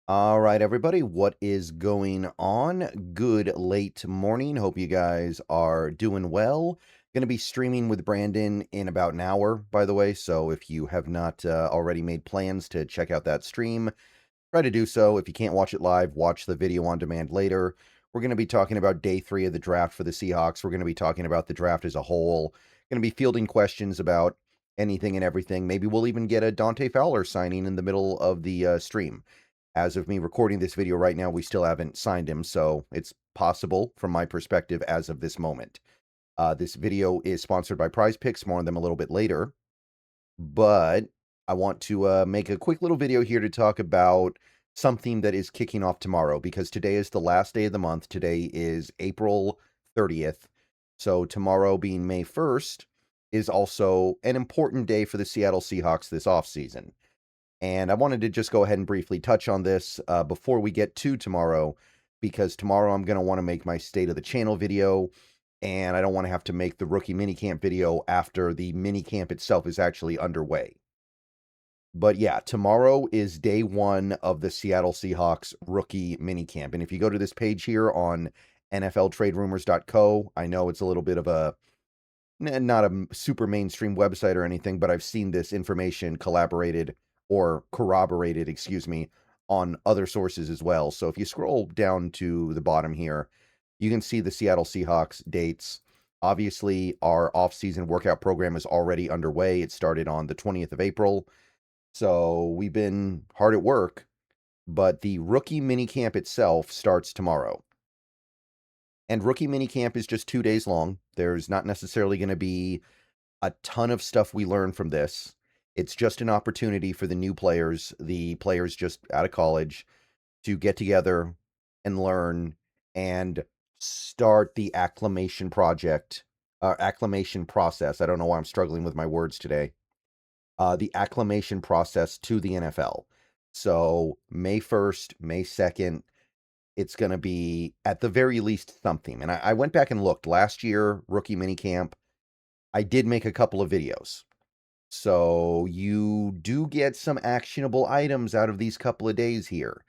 All right, everybody, what is going on? Good late morning. Hope you guys are doing well. Going to be streaming with Brandon in about an hour, by the way. So if you have not already made plans to check out that stream, try to do so. If you can't watch it live, watch the video on demand later. We're going to be talking about day 3 of the draft for the Seahawks. We're going to be talking about the draft as a whole. Going to be fielding questions about anything and everything. Maybe we'll even get a Dante Fowler signing in the middle of the stream. As of me recording this video right now, we still haven't signed him, so it's possible from my perspective as of this moment. This video is sponsored by Prize Picks, more on them a little bit later, but I want to make a quick little video here to talk about something that is kicking off tomorrow, because today is the last day of the month. Today is April 30th, so tomorrow being May 1st is also an important day for the Seattle Seahawks this offseason. And I wanted to just go ahead and briefly touch on this before we get to tomorrow, because tomorrow I'm going to want to make my state of the channel video, and I don't want to have to make the rookie minicamp video after the minicamp itself is actually underway. But yeah, tomorrow is day 1 of the Seattle Seahawks rookie minicamp. And if you go to this page here on NFLTradeRumors.co, I know it's a little bit of a not a super mainstream website or anything, but I've seen this information collaborated or corroborated, excuse me, on other sources as well. So if you scroll down to the bottom here, you can see the Seattle Seahawks dates. Obviously, our off-season workout program is already underway. It started on the 20th of April. So we've been hard at work, but the rookie minicamp itself starts tomorrow. And rookie minicamp is just 2 days long. There's not necessarily going to be a ton of stuff we learn from this. It's just an opportunity for the new players, the players just out of college, to get together and learn and start the acclimation project, acclimation process. I don't know why I'm struggling with my words today. The acclimation process to the NFL. So May 1st, May 2nd, it's going to be at the very least something. And I went back and looked. Last year, rookie minicamp, I did make a couple of videos. So you do get some actionable items out of these couple of days here.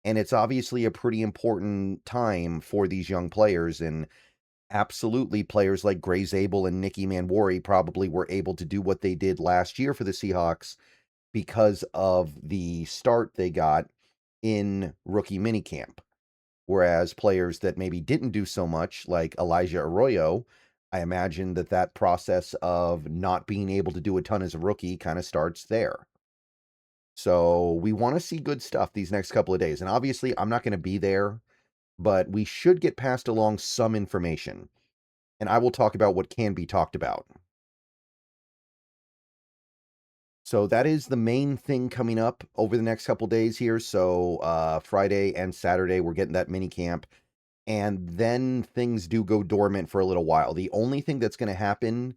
And it's obviously a pretty important time for these young players. And absolutely, players like Gray Zabel and Nicky Manwari probably were able to do what they did last year for the Seahawks because of the start they got in rookie minicamp. Whereas players that maybe didn't do so much, like Elijah Arroyo, I imagine that that process of not being able to do a ton as a rookie kind of starts there. So we want to see good stuff these next couple of days. And obviously, I'm not going to be there, but we should get passed along some information. And I will talk about what can be talked about. So that is the main thing coming up over the next couple days here. So Friday and Saturday, we're getting that mini camp. And then things do go dormant for a little while. The only thing that's going to happen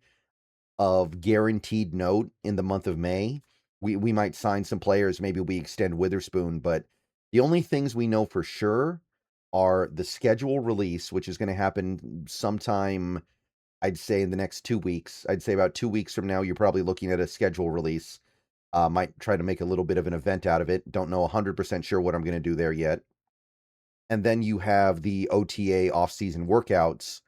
of guaranteed note in the month of May, we might sign some players, maybe we extend Witherspoon, but the only things we know for sure are the schedule release, which is going to happen sometime, I'd say in the next 2 weeks. I'd say about 2 weeks from now, you're probably looking at a schedule release. Might try to make a little bit of an event out of it. Don't know 100% sure what I'm going to do there yet. And then you have the OTA off-season workouts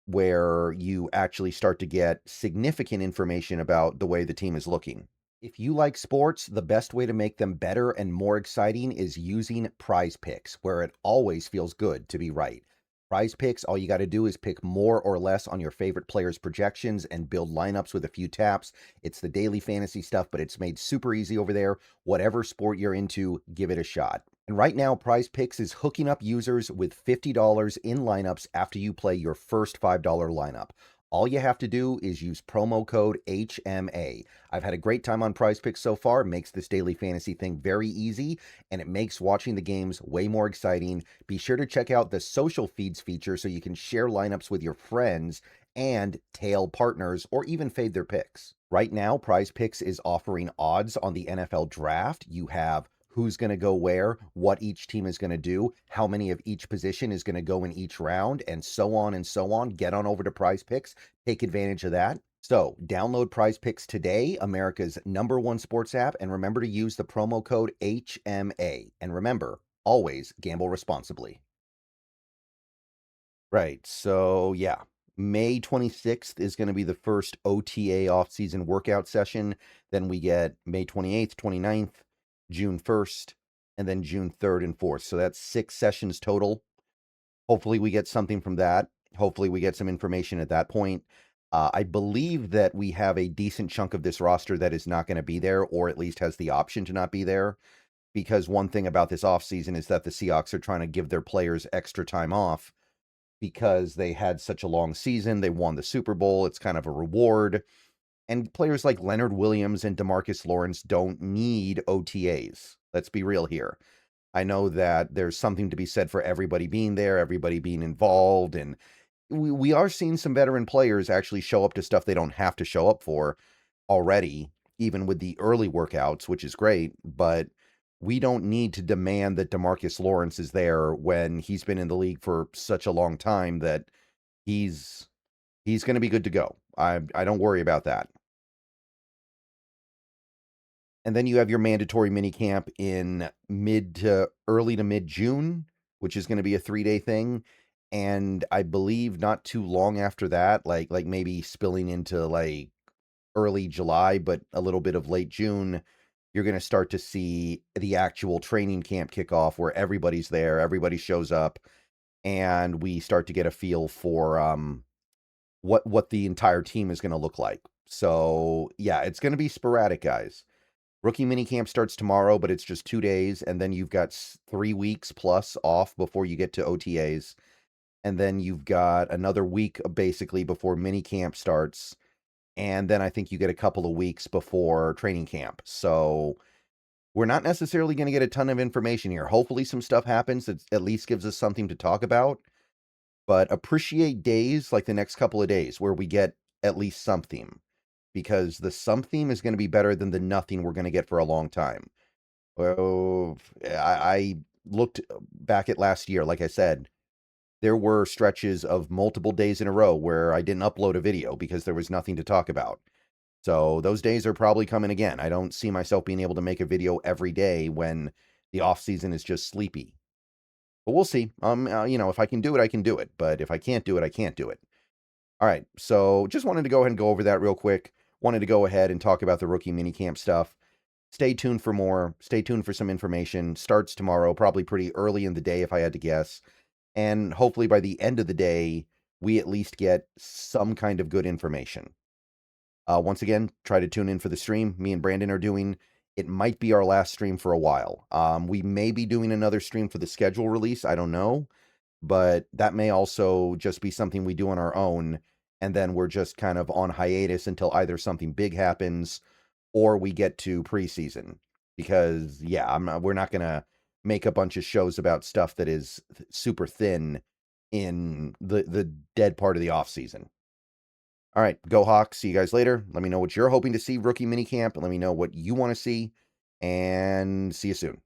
where you actually start to get significant information about the way the team is looking. If you like sports, the best way to make them better and more exciting is using Prize Picks, where it always feels good to be right. Prize Picks, all you got to do is pick more or less on your favorite players' projections and build lineups with a few taps. It's the daily fantasy stuff, but it's made super easy over there. Whatever sport you're into, give it a shot. And right now, Prize Picks is hooking up users with $50 in lineups after you play your first $5 lineup. All you have to do is use promo code HMA. I've had a great time on Prize Picks so far. It makes this daily fantasy thing very easy, and it makes watching the games way more exciting. Be sure to check out the social feeds feature so you can share lineups with your friends and tail partners or even fade their picks. Right now, Prize Picks is offering odds on the NFL draft. You have who's going to go where, what each team is going to do, how many of each position is going to go in each round, and so on and so on. Get on over to Prize Picks. Take advantage of that. So download Prize Picks today, America's #1 sports app, and remember to use the promo code HMA. And remember, always gamble responsibly. Right. So, yeah, May 26th is going to be the first OTA off-season workout session. Then we get May 28th, 29th, June 1st, and then June 3rd and 4th. So that's 6 sessions total. Hopefully we get something from that. Hopefully we get some information at that point. I believe that we have a decent chunk of this roster that is not going to be there, or at least has the option to not be there. Because one thing about this offseason is that the Seahawks are trying to give their players extra time off because they had such a long season. They won the Super Bowl. It's kind of a reward. And players like Leonard Williams and DeMarcus Lawrence don't need OTAs. Let's be real here. I know that there's something to be said for everybody being there, everybody being involved, and we are seeing some veteran players actually show up to stuff they don't have to show up for already, even with the early workouts, which is great, but we don't need to demand that DeMarcus Lawrence is there when he's been in the league for such a long time that he's going to be good to go. I don't worry about that. And then you have your mandatory mini camp in early to mid June, which is going to be a 3-day thing. And I believe not too long after that, like maybe spilling into like early July, but a little bit of late June, you're going to start to see the actual training camp kickoff where everybody's there, everybody shows up, and we start to get a feel for what the entire team is going to look like. So yeah, it's going to be sporadic, guys. Rookie minicamp starts tomorrow, but it's just 2 days, and then you've got 3 weeks plus off before you get to OTAs, and then you've got another week basically before minicamp starts, and then I think you get a couple of weeks before training camp. So we're not necessarily going to get a ton of information here. Hopefully some stuff happens that at least gives us something to talk about, but appreciate days like the next couple of days where we get at least something, because the something is going to be better than the nothing we're going to get for a long time. Well, I looked back at last year, like I said, there were stretches of multiple days in a row where I didn't upload a video because there was nothing to talk about. So those days are probably coming again. I don't see myself being able to make a video every day when the off season is just sleepy. But we'll see. If I can do it, I can do it. But if I can't do it, I can't do it. All right. So just wanted to go ahead and go over that real quick. Wanted to go ahead and talk about the rookie minicamp stuff. Stay tuned for more. Stay tuned for some information. Starts tomorrow, probably pretty early in the day if I had to guess. And hopefully by the end of the day, we at least get some kind of good information. Once again, try to tune in for the stream me and Brandon are doing. It might be our last stream for a while. We may be doing another stream for the schedule release. I don't know. But that may also just be something we do on our own. And then we're just kind of on hiatus until either something big happens or we get to preseason. Because, yeah, we're not going to make a bunch of shows about stuff that is super thin in the dead part of the off season. All right, go Hawks. See you guys later. Let me know what you're hoping to see rookie minicamp, and let me know what you want to see. And see you soon.